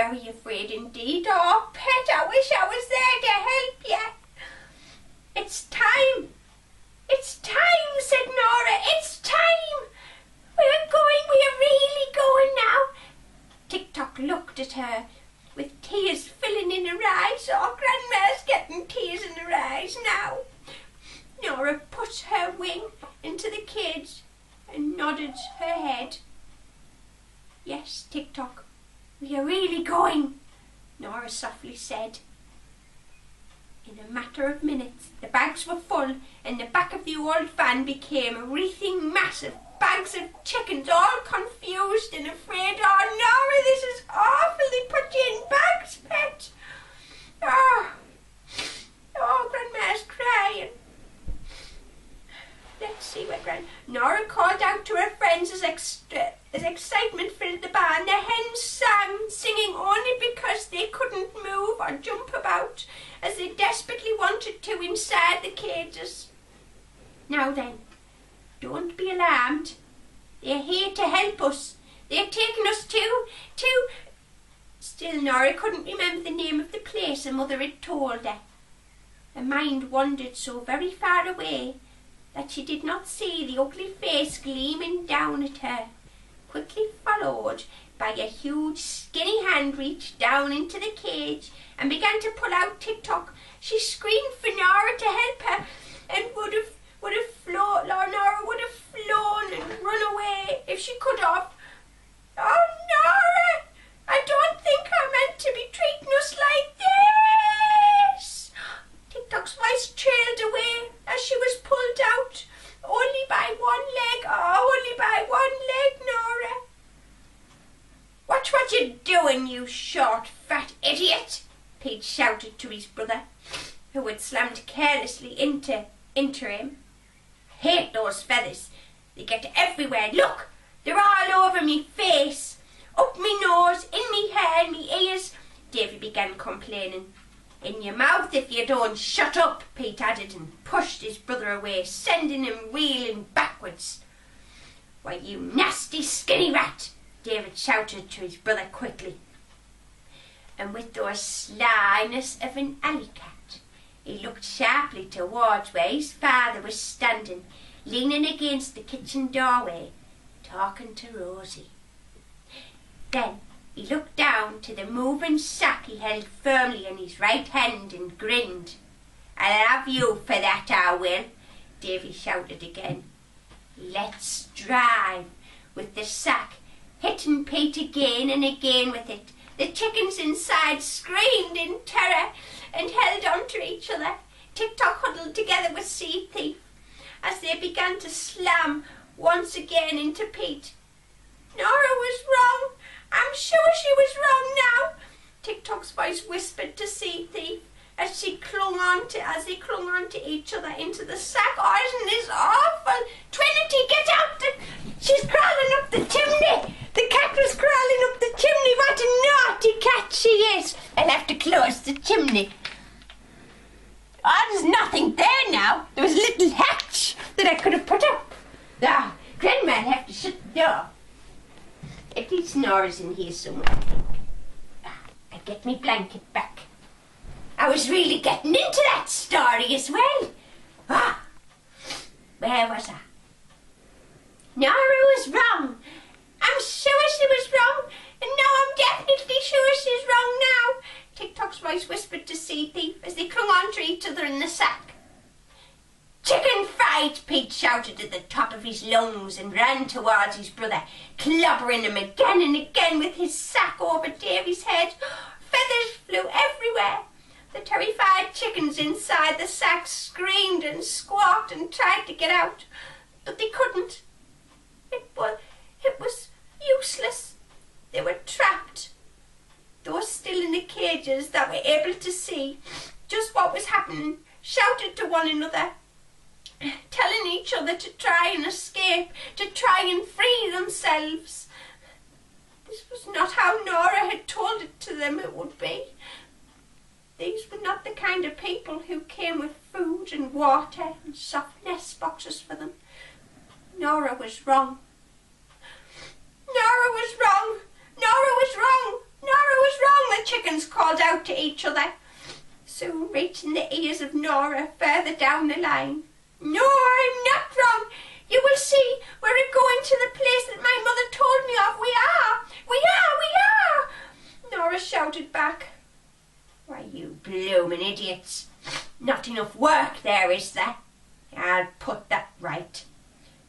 very afraid indeed. Oh, Pet, I wish I was there to help you. It's time. It's time, said Norah. It's time. We're really going now. Tick-Tock looked at her with tears filling in her eyes. Oh, Grandma's getting tears in her eyes now. Norah put her wing into the cage and nodded her head. Yes, Tick-Tock, we are really going, Norah softly said. In a matter of minutes, the bags were full and the back of the old van became a wreathing mass of bags of chickens, all confused and afraid. Oh, Norah, this is awful. They put you in bags, Pet. Oh, Grandma's crying. Let's see where Norah called out to her friends as excitement filled the barn. The hens sang, singing only because they couldn't move or jump about, as they desperately wanted to inside the cages. Now then, don't be alarmed. They're here to help us. They're taking us to... Still, Norah couldn't remember the name of the place her mother had told her. Her mind wandered so very far away that she did not see the ugly face gleaming down at her, quickly followed by a huge skinny hand reached down into the cage and began to pull out Tick-Tock. She screamed for Norah to help her and would have flown. Norah would have flown and run away if she could have. Oh, Norah, I don't think I meant to be treating us like this. Tick-Tock's voice trailed away as she was pulled out, only by one leg. Oh, only by one leg, Norah. Watch what you're doing, you short, fat idiot, Pete shouted to his brother, who had slammed carelessly into him. I hate those feathers. They get everywhere. Look, they're all over me face, up me nose, in me hair, me ears. Davy began complaining. In your mouth if you don't. Shut up, Pete added, and pushed his brother away, sending him reeling backwards. Why, you nasty skinny rat, David shouted to his brother quickly. And with the slyness of an alley cat, he looked sharply towards where his father was standing, leaning against the kitchen doorway, talking to Rosie. Then he looked down to the moving sack he held firmly in his right hand and grinned. I'll have you for that, I will, Davy shouted again. Let's drive, with the sack, hitting Pete again and again with it. The chickens inside screamed in terror and held on to each other. Tick-Tock huddled together with Sea Thief as they began to slam once again into Pete. Norah was wrong. I'm sure she was wrong now, Tick-Tock's voice whispered to Sea Thief as they clung on to each other into the sack. Oh, isn't this awful? Trinity, get out! She's crawling up the chimney! The cat was crawling up the chimney! What a naughty cat she is! I'll have to close the chimney. Oh, there's nothing there now. There was a little hatch that I could have put up. Ah, Grandma'll have to shut the door. At least Nora's in here somewhere. I get me blanket back. I was really getting into that story as well. Where was I? Nora was wrong. I'm sure she was wrong, and now I'm definitely sure she's wrong now, Tick-Tock's voice whispered to Sea Thief as they clung on to each other in the sack. Chicken fight, Pete shouted at the top of his lungs and ran towards his brother, clobbering him again and again with his sack over Davy's head. Feathers flew everywhere. The terrified chickens inside the sack screamed and squawked and tried to get out, but they couldn't. It was useless. They were trapped. Those still in the cages that were able to see just what was happening shouted to one another, telling each other to try and escape, to try and free themselves. This was not how Norah had told it to them it would be. These were not the kind of people who came with food and water and soft nest boxes for them. Norah was wrong. Norah was wrong. Norah was wrong. Norah was wrong. to each other, soon reaching the ears of Norah further down the line. "No, I'm not wrong. You will see, we're going to the place that my mother told me of. We are! We are! We are!" Norah shouted back. "Why, you bloomin' idiots. Not enough work there, is there? I'll put that right.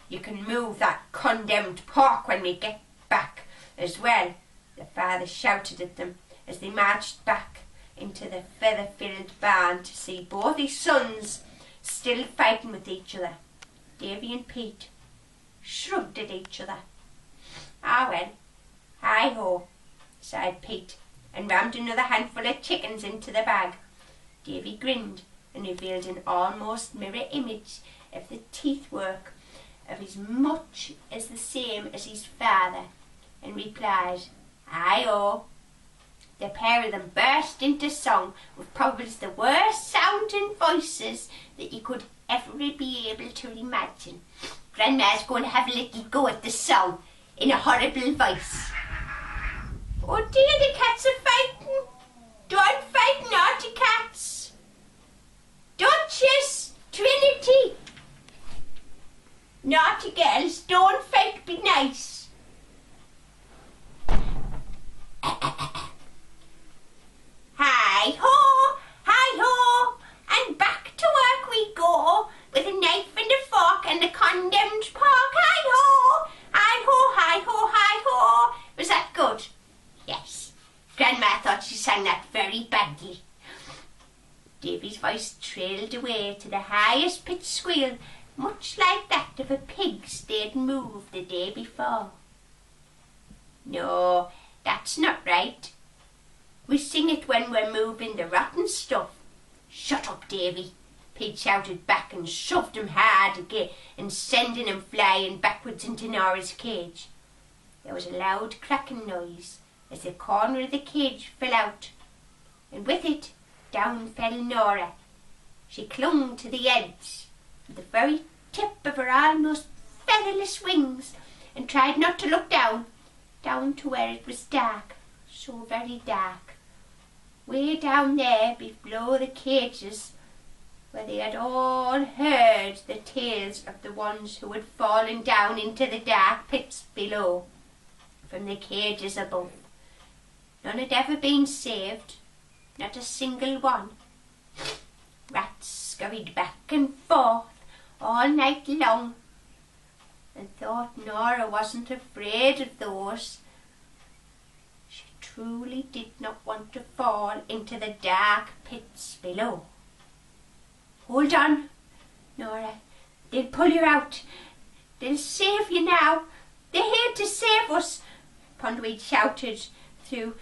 You can move that condemned pork when we get back as well," the father shouted at them as they marched back into the feather-filled barn to see both his sons still fighting with each other. Davy and Pete shrugged at each other. "Ah well, hi-ho," sighed Pete, and rammed another handful of chickens into the bag. Davy grinned and revealed an almost mirror image of the teeth work of as much as the same as his father, and replied, "Hi-ho." The pair of them burst into song with probably the worst sounding voices that you could ever be able to imagine. Grandma's going to have a little go at the song in a horrible voice. "Oh dear, the cats are fighting. Don't fight, naughty cats. Duchess, Trinity. Naughty girls, don't fight, be nice." Hi-ho, hi-ho, and back to work we go, with a knife and a fork and a condemned pork. Hi-ho, hi-ho, hi-ho, hi-ho. Was that good? Yes. Grandma thought she sang that very badly. Davy's voice trailed away to the highest pitched squeal, much like that of a pig's they'd moved the day before. "No, that's not right. We sing it when we're moving the rotten stuff." "Shut up, Davy," Pete shouted back and shoved him hard again and sending him flying backwards into Norah's cage. There was a loud cracking noise as the corner of the cage fell out, and with it down fell Norah. She clung to the edge with the very tip of her almost featherless wings and tried not to look down to where it was dark, so very dark. Way down there below the cages, where they had all heard the tales of the ones who had fallen down into the dark pits below from the cages above. None had ever been saved, not a single one. Rats scurried back and forth all night long, and thought Norah wasn't afraid of those. She truly did not want to fall into the dark pits below. "Hold on, Norah. They'll pull you out. They'll save you now. They're here to save us," Pondweed shouted through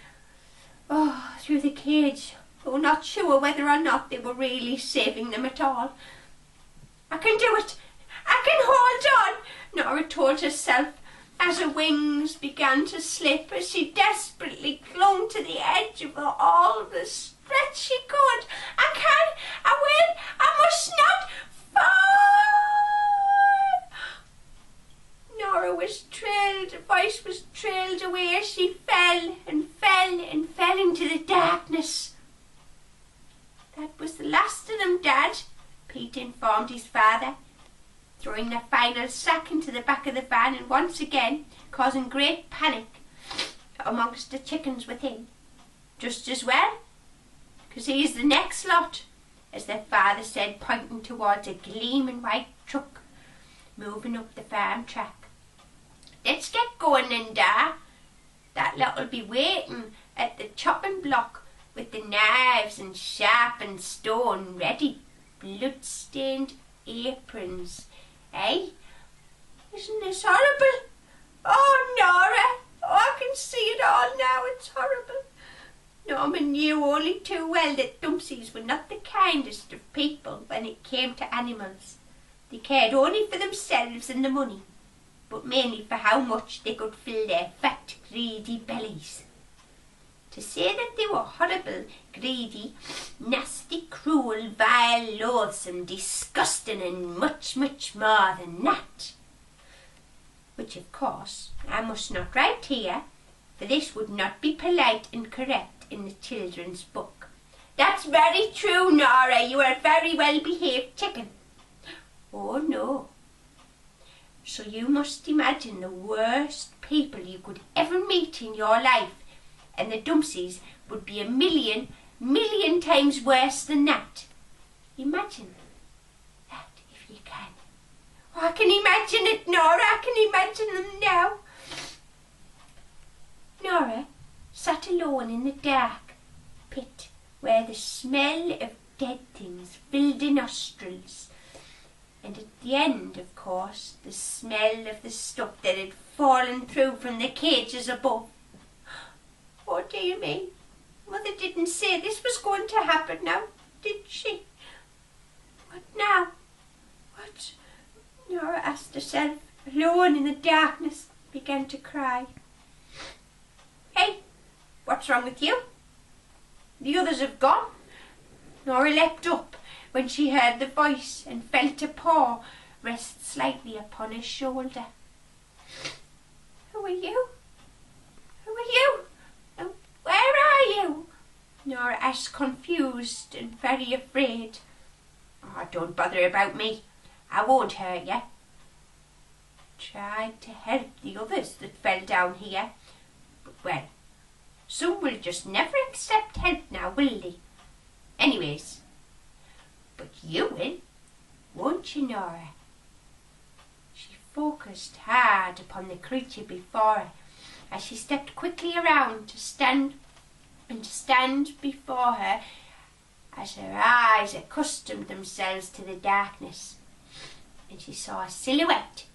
the cage, though not sure whether or not they were really saving them at all. "I can do it. I can hold on," Norah told herself, as her wings began to slip as she desperately clung to the edge of all the stretch she could. "I can, I will, I must not fall." Her voice was trailed away as she fell and fell and fell into the darkness. "That was the last of them, Dad," Pete informed his father, throwing the final sack into the back of the van and once again causing great panic amongst the chickens within. "Just as well, because he's the next lot," as their father said, pointing towards a gleaming white truck moving up the farm track. "Let's get going then, Da. That lot'll be waiting at the chopping block with the knives and sharpened stone ready, blood-stained aprons. Eh? Isn't this horrible? Oh, Norah! Oh, I can see it all now. It's horrible." Norman knew only too well that Dumpsies were not the kindest of people when it came to animals. They cared only for themselves and the money, but mainly for how much they could fill their fat, greedy bellies. To say that they were horrible, greedy, nasty, cruel, vile, loathsome, disgusting, and much, much more than that. Which, of course, I must not write here, for this would not be polite and correct in the children's book. That's very true, Norah. You are a very well-behaved chicken. Oh, no. So you must imagine the worst people you could ever meet in your life, and the Dumpsies would be a million times worse than that. Imagine that if you can. Oh, I can imagine it, Norah. I can imagine them now. Norah sat alone in the dark pit where the smell of dead things filled her nostrils. And at the end, of course, the smell of the stuff that had fallen through from the cages above. Oh, dear me. Mother didn't say this was going to happen now, did she? What now? What? Norah asked herself, alone in the darkness, began to cry. Hey, what's wrong with you? The others have gone. Norah leapt up when she heard the voice and felt a paw rest slightly upon her shoulder. Who are you? Who are you? And where are you? Norah asked, confused and very afraid. Oh, don't bother about me. I won't hurt you. Tried to help the others that fell down here. But, well, some will just never accept help now, will they? Anyways, but you will, won't you, Norah? She focused hard upon the creature before her as she stepped quickly around to stand before her as her eyes accustomed themselves to the darkness. And she saw a silhouette